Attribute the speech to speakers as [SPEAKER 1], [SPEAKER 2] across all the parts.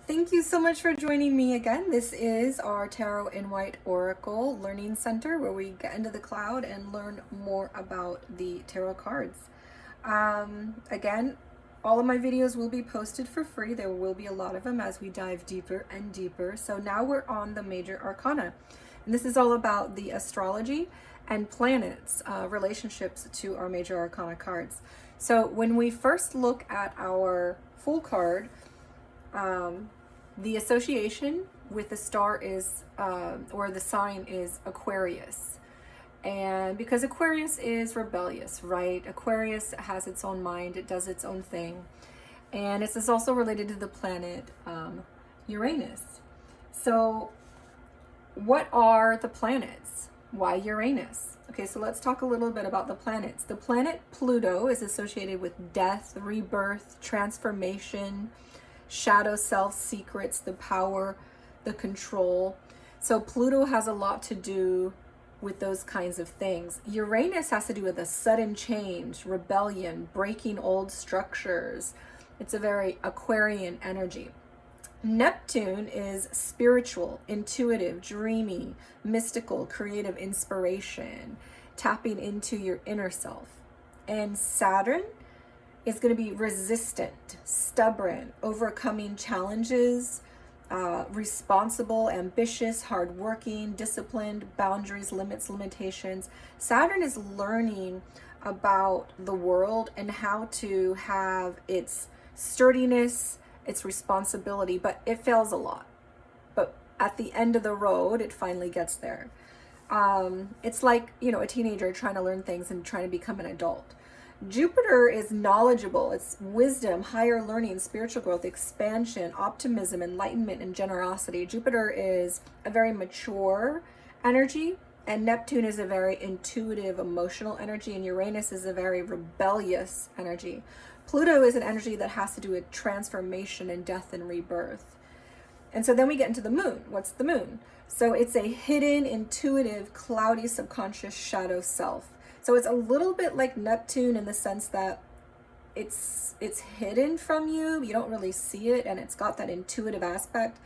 [SPEAKER 1] Thank you so much for joining me again. This is our Tarot in White Oracle Learning Center where we get into the cloud and learn more about the tarot cards. Again, all of my videos will be posted for free. There will be a lot of them as we dive deeper and deeper. So now we're on the Major Arcana. And this is all about the astrology and planets, relationships to our Major Arcana cards. So when we first look at our full card, the association with the star is, or the sign is Aquarius. And because Aquarius is rebellious, right? Aquarius has its own mind, it does its own thing. And this is also related to the planet Uranus. So what are the planets? Why Uranus? Okay, so let's talk a little bit about the planets. The planet Pluto is associated with death, rebirth, transformation, shadow self, secrets, the power, the control. So Pluto has a lot to do with those kinds of things. Uranus has to do with a sudden change, rebellion, breaking old structures. It's a very Aquarian energy. Neptune is spiritual, intuitive, dreamy, mystical, creative inspiration, tapping into your inner self. And Saturn is going to be resistant, stubborn, overcoming challenges, responsible, ambitious, hardworking, disciplined, boundaries, limits, limitations. Saturn is learning about the world and how to have its sturdiness, its responsibility, but it fails a lot. But at the end of the road, it finally gets there. It's like, a teenager trying to learn things and trying to become an adult. Jupiter is knowledgeable, it's wisdom, higher learning, spiritual growth, expansion, optimism, enlightenment, and generosity. Jupiter is a very mature energy, and Neptune is a very intuitive, emotional energy, and Uranus is a very rebellious energy. Pluto is an energy that has to do with transformation and death and rebirth. And so then we get into the moon. What's the moon? So it's a hidden, intuitive, cloudy, subconscious shadow self. So it's a little bit like Neptune in the sense that it's hidden from you. You don't really see it, and it's got that intuitive aspect.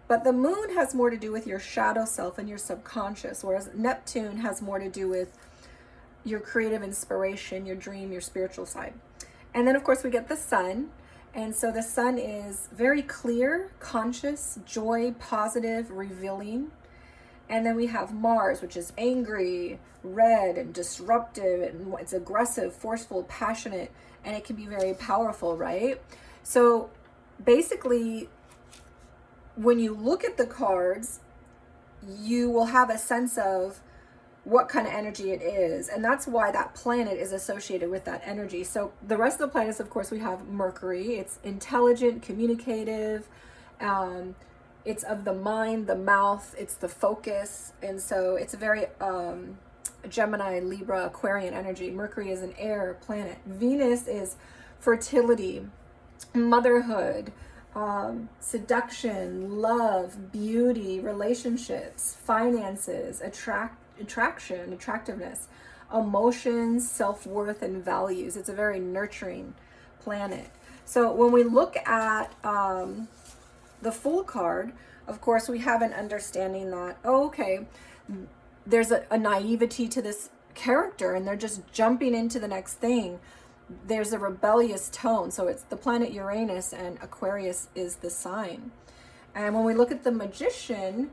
[SPEAKER 1] But the moon has more to do with your shadow self and your subconscious, whereas Neptune has more to do with your creative inspiration, your dream, your spiritual side. And then, of course, we get the sun. And so the sun is very clear, conscious, joy, positive, revealing. And then we have Mars, which is angry, red, and disruptive, and it's aggressive, forceful, passionate, and it can be very powerful, right? So basically, when you look at the cards, you will have a sense of what kind of energy it is, and that's why that planet is associated with that energy. So the rest of the planets, of course, we have Mercury. It's intelligent, communicative, it's of the mind, the mouth, it's the focus, and so it's a very Gemini, Libra, Aquarian energy. Mercury is an air planet. Venus is fertility, motherhood, seduction, love, beauty, relationships, finances, attraction, attractiveness, emotions, self-worth, and values. It's a very nurturing planet. So when we look at the full card, of course, we have an understanding that, there's a naivety to this character and they're just jumping into the next thing. There's a rebellious tone. So it's the planet Uranus, and Aquarius is the sign. And when we look at the Magician,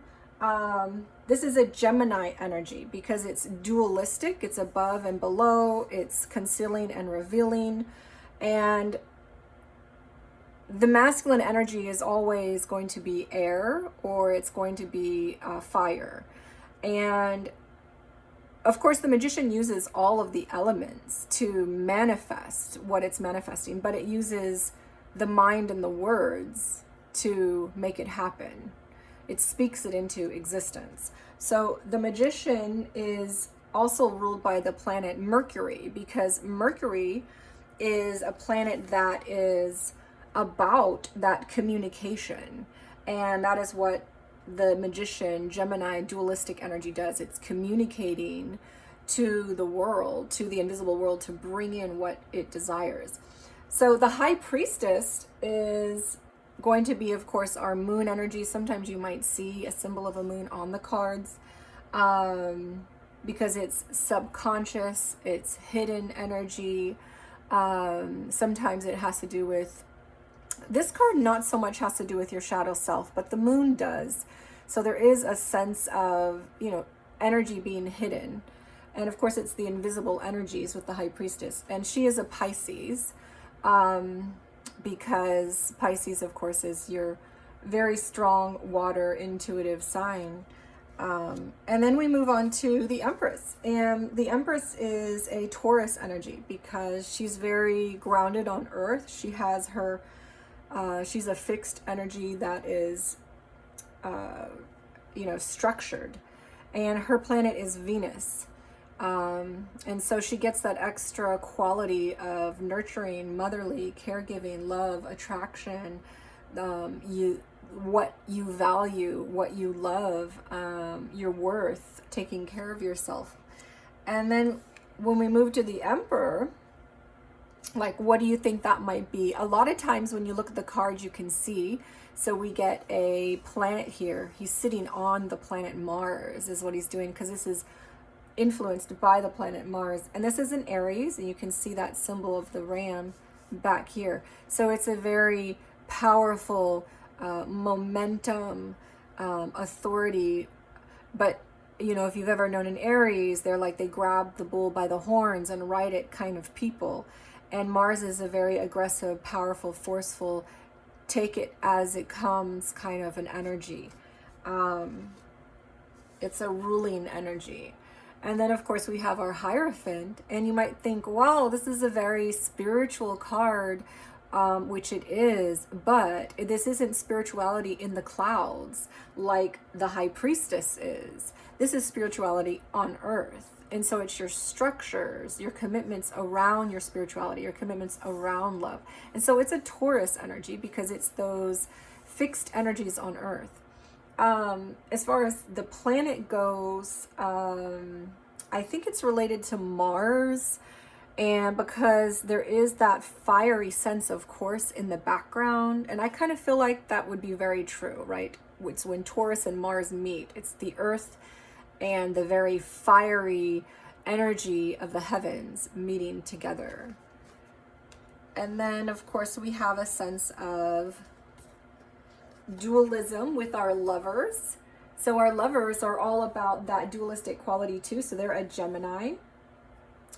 [SPEAKER 1] this is a Gemini energy because it's dualistic, it's above and below, it's concealing and revealing. And the masculine energy is always going to be air, or it's going to be fire. And of course, the Magician uses all of the elements to manifest what it's manifesting, but it uses the mind and the words to make it happen. It speaks it into existence. So the Magician is also ruled by the planet Mercury, because Mercury is a planet that is about that communication, and that is what the Magician, Gemini, dualistic energy does. It's communicating to the world, to the invisible world, to bring in what it desires. So the High Priestess is going to be, of course, our moon energy. Sometimes you might see a symbol of a moon on the cards, because it's subconscious, it's hidden energy. Sometimes it has to do with, this card not so much has to do with your shadow self, but the moon does. So there is a sense of, energy being hidden. And of course, it's the invisible energies with the High Priestess. And she is a Pisces, because Pisces, of course, is your very strong water intuitive sign. And then we move on to the Empress. And the Empress is a Taurus energy because she's very grounded on Earth. She has her, she's a fixed energy that is, structured. And her planet is Venus. And so she gets that extra quality of nurturing, motherly, caregiving, love, attraction, what you value, what you love, your worth, taking care of yourself. And then when we move to the Emperor, like, what do you think that might be? A lot of times when you look at the cards, you can see. So we get a planet here. He's sitting on the planet Mars is what he's doing, because this is influenced by the planet Mars. And this is in Aries, and you can see that symbol of the ram back here. So it's a very powerful momentum, authority. But if you've ever known an Aries, they're like, they grab the bull by the horns and ride it kind of people. And Mars is a very aggressive, powerful, forceful, take it as it comes kind of an energy. It's a ruling energy. And then, of course, we have our Hierophant. And you might think, wow, this is a very spiritual card, which it is. But this isn't spirituality in the clouds like the High Priestess is. This is spirituality on Earth. And so it's your structures, your commitments around your spirituality, your commitments around love. And so it's a Taurus energy because it's those fixed energies on Earth. As far as the planet goes, I think it's related to Mars, and because there is that fiery sense, of course, in the background, and I kind of feel like that would be very true, right? It's when Taurus and Mars meet, it's the Earth and the very fiery energy of the heavens meeting together. And then, of course, we have a sense of dualism with our Lovers. So our Lovers are all about that dualistic quality too. So they're a Gemini.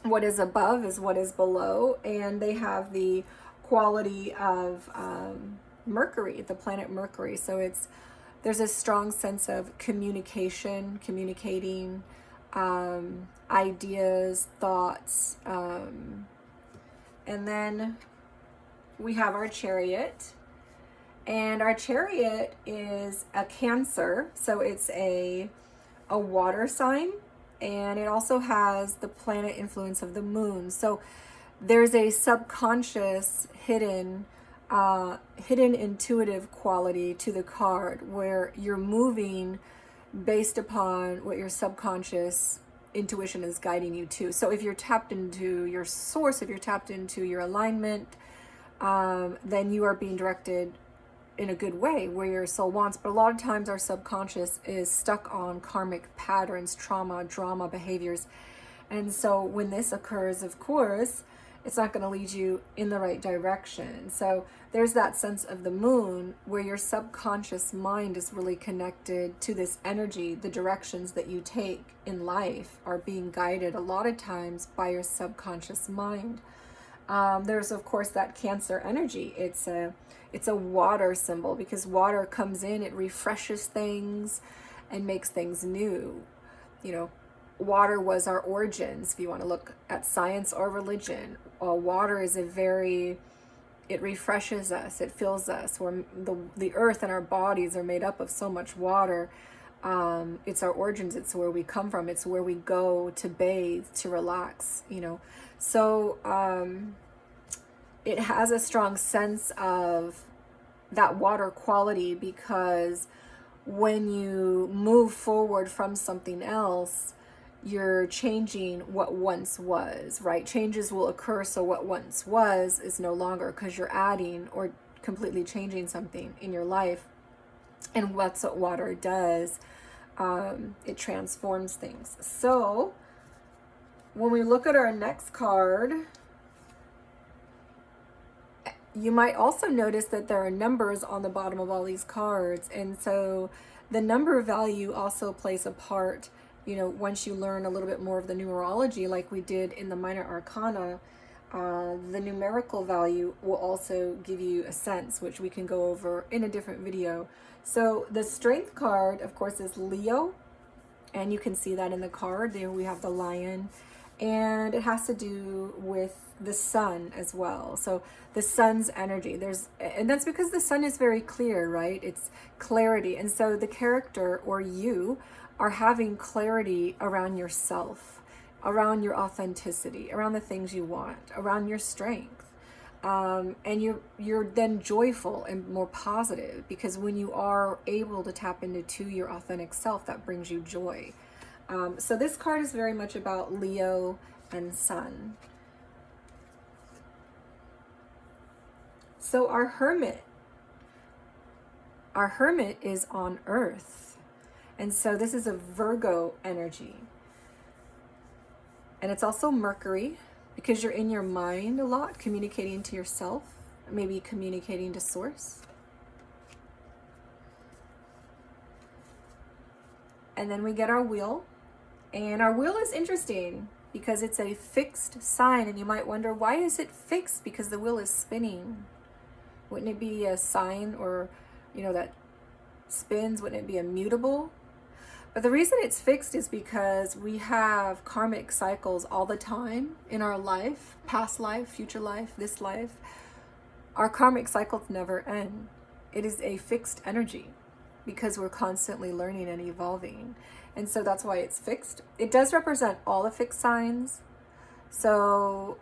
[SPEAKER 1] What is above is what is below. And they have the quality of Mercury, the planet Mercury. So there's a strong sense of communication, communicating, ideas, thoughts. And then we have our Chariot. And our Chariot is a Cancer, so it's a water sign, and it also has the planet influence of the moon. So there's a subconscious, hidden intuitive quality to the card where you're moving based upon what your subconscious intuition is guiding you to. So if you're tapped into your source, if you're tapped into your alignment, then you are being directed in a good way where your soul wants. But a lot of times our subconscious is stuck on karmic patterns, trauma, drama, behaviors. And so when this occurs, of course, it's not going to lead you in the right direction. So there's that sense of the moon where your subconscious mind is really connected to this energy. The directions that you take in life are being guided a lot of times by your subconscious mind. There's, of course, that Cancer energy. It's a water symbol because water comes in, it refreshes things and makes things new. Water was our origins. If you want to look at science or religion, water is it refreshes us, it fills us. The earth and our bodies are made up of so much water. It's our origins, it's where we come from, it's where we go to bathe, to relax, So it has a strong sense of that water quality because when you move forward from something else, you're changing what once was, right? Changes will occur, so what once was is no longer because you're adding or completely changing something in your life. And that's what water does. It transforms things. So when we look at our next card, you might also notice that there are numbers on the bottom of all these cards. And so the number value also plays a part, you know, once you learn a little bit more of the numerology, like we did in the Minor Arcana. The numerical value will also give you a sense, which we can go over in a different video. So the Strength card, of course, is Leo, and you can see that in the card. There we have the lion, and it has to do with the sun as well. So the sun's energy, and that's because the sun is very clear, right? It's clarity. And so the character, or you, are having clarity around yourself, around your authenticity, around the things you want, around your strength. And you're then joyful and more positive, because when you are able to tap into your authentic self, that brings you joy. So this card is very much about Leo and Sun. So our Hermit is on Earth. And so this is a Virgo energy. And it's also Mercury, because you're in your mind a lot, communicating to yourself, maybe communicating to Source. And then we get our wheel. And our wheel is interesting because it's a fixed sign. And you might wonder, why is it fixed? Because the wheel is spinning. Wouldn't it be a sign, or, you know, that spins? Wouldn't it be immutable? But the reason it's fixed is because we have karmic cycles all the time in our life, past life, future life, this life. Our karmic cycles never end. It is a fixed energy because we're constantly learning and evolving. And so that's why it's fixed. It does represent all the fixed signs. So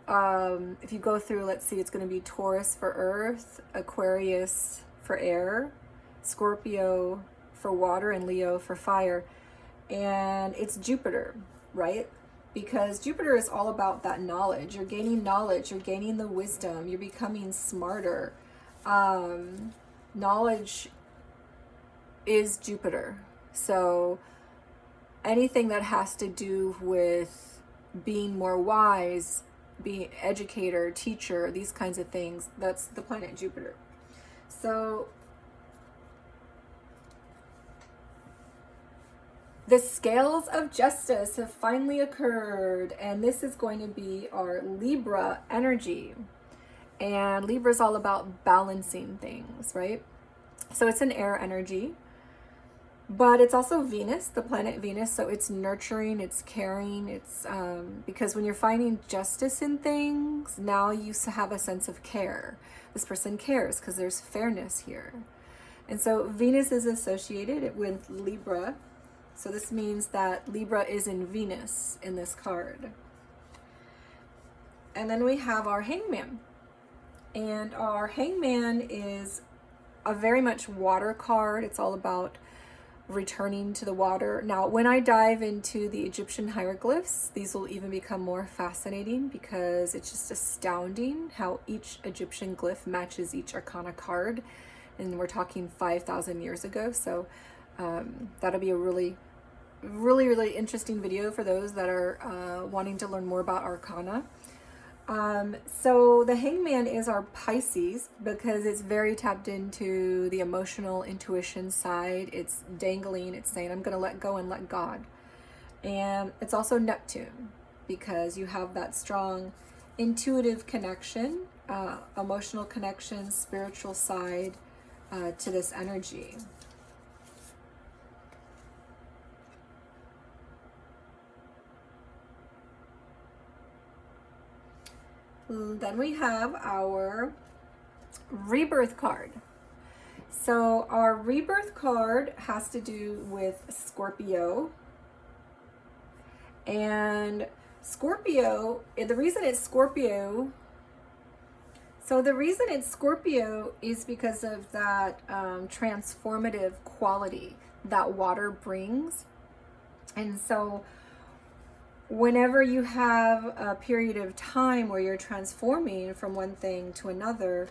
[SPEAKER 1] if you go through, let's see, it's going to be Taurus for earth, Aquarius for air, Scorpio for water, and Leo for fire. And it's Jupiter, right? Because Jupiter is all about that knowledge. You're gaining knowledge, you're gaining the wisdom, you're becoming smarter. Knowledge is Jupiter. So anything that has to do with being more wise, being educator, teacher, these kinds of things, that's the planet Jupiter. So the scales of justice have finally occurred, and this is going to be our Libra energy. And Libra is all about balancing things, right? So it's an air energy, but it's also Venus, the planet Venus. So it's nurturing, it's caring, it's because when you're finding justice in things, now you have a sense of care. This person cares because there's fairness here. And so Venus is associated with Libra. So this means that Libra is in Venus in this card. And then we have our Hangman. And our Hangman is a very much water card. It's all about returning to the water. Now, when I dive into the Egyptian hieroglyphs, these will even become more fascinating, because it's just astounding how each Egyptian glyph matches each Arcana card. And we're talking 5,000 years ago. So that'll be a really interesting video for those that are wanting to learn more about Arcana. So the Hangman is our Pisces, because it's very tapped into the emotional intuition side. It's dangling, it's saying, I'm going to let go and let God. And it's also Neptune, because you have that strong intuitive connection, emotional connection, spiritual side to this energy. Then we have our Rebirth card. So our Rebirth card has to do with Scorpio. And Scorpio, the reason it's Scorpio is because of that transformative quality that water brings. And so whenever you have a period of time where you're transforming from one thing to another,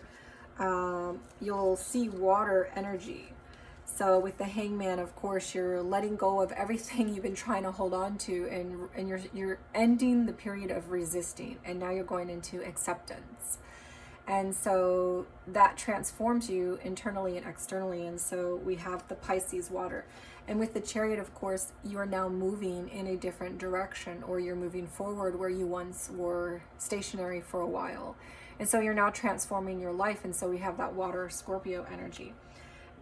[SPEAKER 1] you'll see water energy. So with the Hangman, of course, you're letting go of everything you've been trying to hold on to, and you're ending the period of resisting, and now you're going into acceptance. And so that transforms you internally and externally. And so we have the Pisces water. And with the Chariot, of course, you are now moving in a different direction, or you're moving forward where you once were stationary for a while. And so you're now transforming your life. And so we have that water Scorpio energy.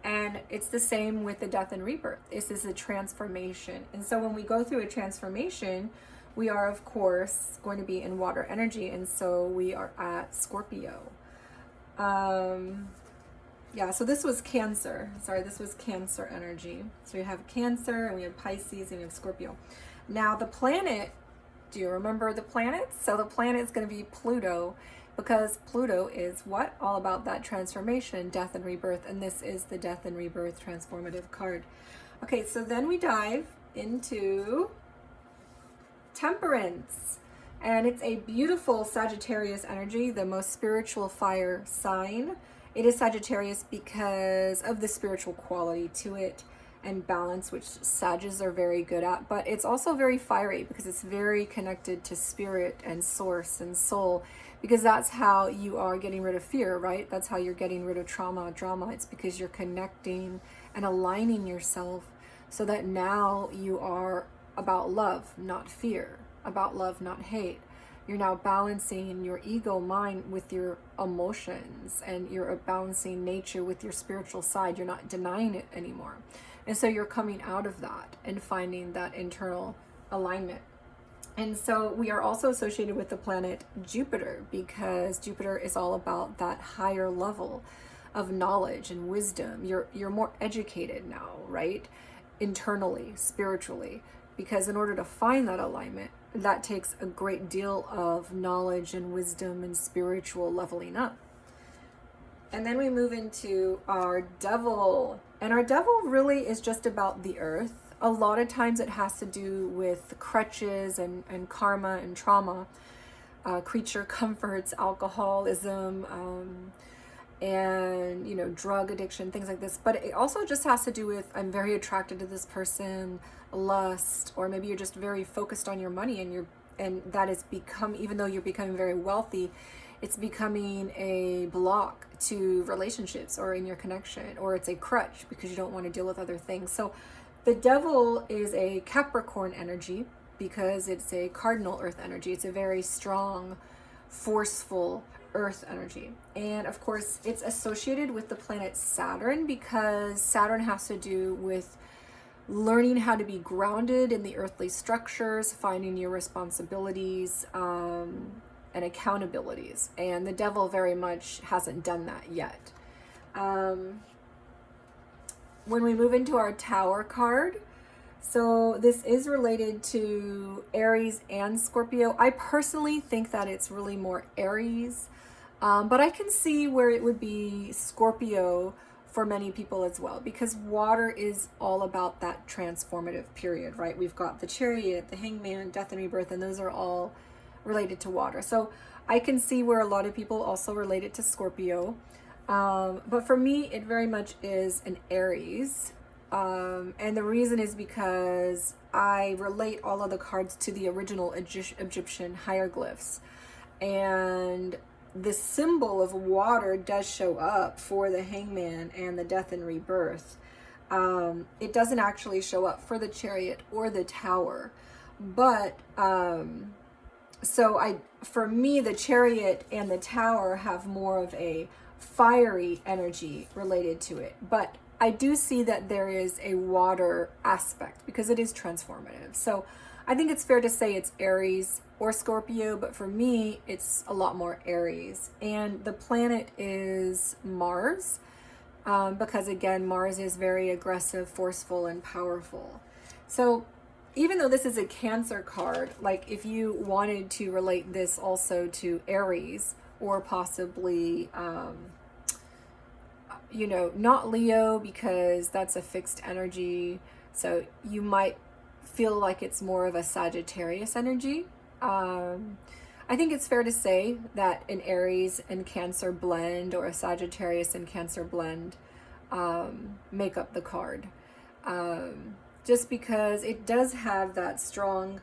[SPEAKER 1] And it's the same with the death and rebirth. This is a transformation. And so when we go through a transformation, we are, of course, going to be in water energy. And so we are at Scorpio. Yeah, so this was Cancer. Sorry, this was Cancer energy. So we have Cancer, and we have Pisces, and we have Scorpio. Now the planet, do you remember the planets? So the planet is going to be Pluto, because Pluto is what? All about that transformation, death and rebirth. And this is the death and rebirth transformative card. Okay, so then we dive into Temperance. And it's a beautiful Sagittarius energy, the most spiritual fire sign. It is Sagittarius because of the spiritual quality to it and balance, which Sagittarius are very good at. But it's also very fiery because it's very connected to spirit and source and soul, because that's how you are getting rid of fear, right? That's how you're getting rid of trauma, drama. It's because you're connecting and aligning yourself so that now you are about love, not fear, about love, not hate. You're now balancing your ego mind with your emotions, and you're balancing nature with your spiritual side. You're not denying it anymore. And so you're coming out of that and finding that internal alignment. And so we are also associated with the planet Jupiter, because Jupiter is all about that higher level of knowledge and wisdom. You're more educated now, right? Internally, spiritually, because in order to find that alignment, that takes a great deal of knowledge and wisdom and spiritual leveling up. And then we move into our Devil. And our Devil really is just about the earth. A lot of times it has to do with crutches and karma and trauma, creature comforts, alcoholism, and, you know, drug addiction, things like this. But it also just has to do with, I'm very attracted to this person, lust, or maybe you're just very focused on your money, and that has become, even though you're becoming very wealthy, it's becoming a block to relationships or in your connection, or it's a crutch because you don't want to deal with other things. So the Devil is a Capricorn energy because it's a cardinal earth energy. It's a very strong, forceful earth energy. And of course, it's associated with the planet Saturn because Saturn has to do with learning how to be grounded in the earthly structures, finding your responsibilities, and accountabilities. And the Devil very much hasn't done that yet. When we move into our Tower card, so this is related to Aries and Scorpio. I personally think that it's really more Aries, but I can see where it would be Scorpio for many people as well, because water is all about that transformative period, right? We've got the Chariot, the Hangman, death and rebirth, and those are all related to water. So I can see where a lot of people also relate it to Scorpio. But for me, it very much is an Aries. And the reason is because I relate all of the cards to the original Egyptian hieroglyphs. And the symbol of water does show up for the Hangman and the death and rebirth. It doesn't actually show up for the Chariot or the Tower. But for me, the Chariot and the Tower have more of a fiery energy related to it. But I do see that there is a water aspect because it is transformative. So I think it's fair to say it's Aries or Scorpio, but for me, it's a lot more Aries. And the planet is Mars, because again, Mars is very aggressive, forceful, and powerful. So even though this is a Cancer card, like if you wanted to relate this also to Aries, or possibly, you know, not Leo, because that's a fixed energy. So you might feel like it's more of a Sagittarius energy. I I think it's fair to say that an Aries and Cancer blend or a Sagittarius and Cancer blend make up the card. Just because it does have that strong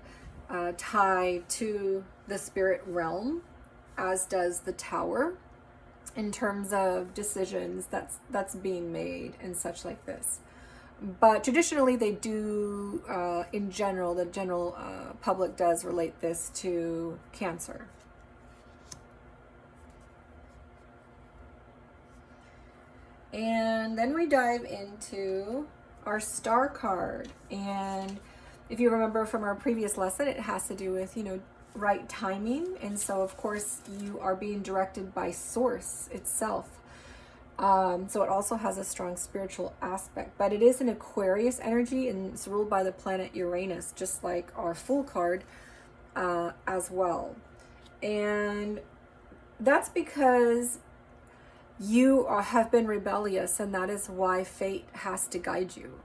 [SPEAKER 1] tie to the spirit realm, as does the Tower, in terms of decisions that's being made and such like this. But traditionally they do, in general, the general public does relate this to Cancer. And then we dive into our star card. And if you remember from our previous lesson, it has to do with, right timing. And so of course you are being directed by Source itself. So it also has a strong spiritual aspect, but it is an Aquarius energy and it's ruled by the planet Uranus, just like our Fool card as well. And that's because you have been rebellious, and that is why fate has to guide you,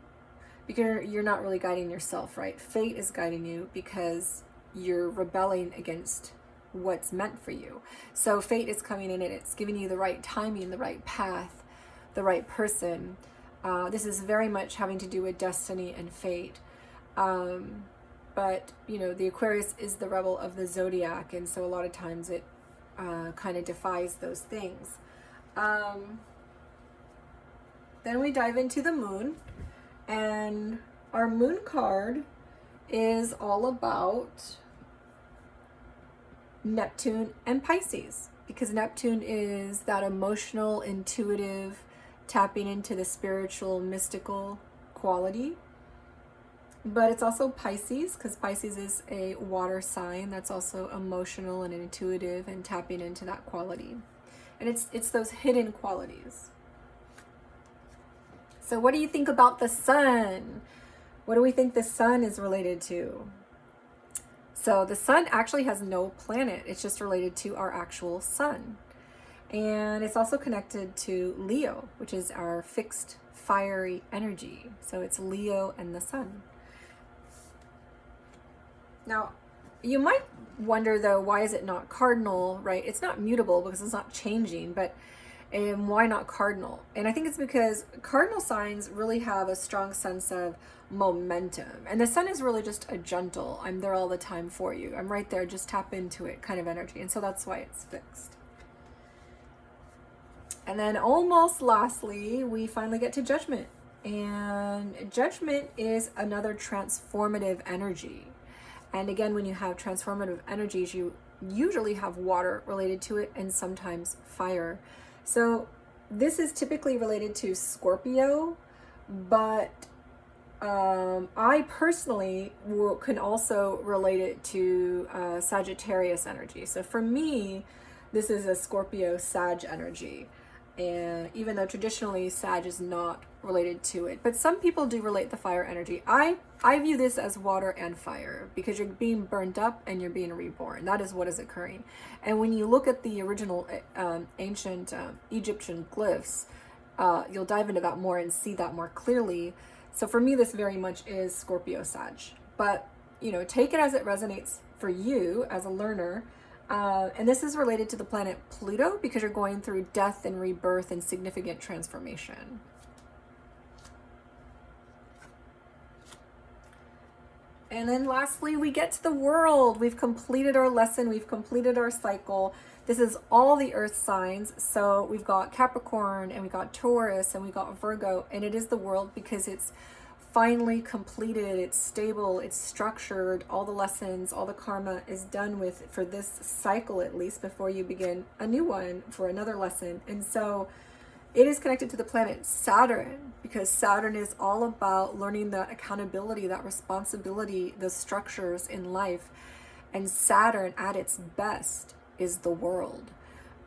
[SPEAKER 1] because you're not really guiding yourself, right? Fate is guiding you because you're rebelling against what's meant for you. So fate is coming in and it's giving you the right timing, the right path, the right person. This is very much having to do with destiny and fate. But the Aquarius is the rebel of the zodiac, and so a lot of times it kind of defies those things. Then we dive into the moon, and our moon card is all about Neptune and Pisces, because Neptune is that emotional, intuitive, tapping into the spiritual, mystical quality. But it's also Pisces, because Pisces is a water sign that's also emotional and intuitive and tapping into that quality. And it's those hidden qualities. So what do you think about the sun? What do we think the sun is related to? So the sun actually has no planet. It's just related to our actual sun. And it's also connected to Leo, which is our fixed fiery energy. So it's Leo and the sun. Now, you might wonder though, why is it not cardinal, right? It's not mutable because it's not changing, but why not cardinal? And I think it's because cardinal signs really have a strong sense of momentum. And the sun is really just a gentle, I'm there all the time for you, I'm right there, just tap into it kind of energy. And so that's why it's fixed. And then almost lastly, we finally get to Judgment. And Judgment is another transformative energy. And again, when you have transformative energies, you usually have water related to it and sometimes fire. So this is typically related to Scorpio, but I personally can also relate it to Sagittarius energy. So for me, this is a Scorpio Sag energy. And even though traditionally Sag is not related to it, but some people do relate the fire energy. I view this as water and fire, because you're being burned up and you're being reborn. That is what is occurring. And when you look at the original ancient Egyptian glyphs, you'll dive into that more and see that more clearly. So for me, this very much is Scorpio Sag. But, take it as it resonates for you as a learner. And this is related to the planet Pluto, because you're going through death and rebirth and significant transformation. And then lastly, we get to the world. We've completed our lesson. We've completed our cycle. This is all the earth signs. So we've got Capricorn and we got Taurus and we got Virgo, and it is the world because it's finally completed, it's stable, it's structured, all the lessons, all the karma is done with for this cycle, at least, before you begin a new one for another lesson. And so it is connected to the planet Saturn, because Saturn is all about learning that accountability, that responsibility, the structures in life. And Saturn at its best is the world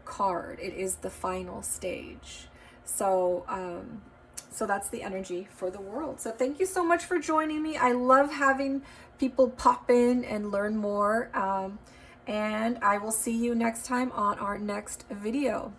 [SPEAKER 1] card. It is the final stage. So that's the energy for the world. So thank you so much for joining me. I love having people pop in and learn more. And I will see you next time on our next video.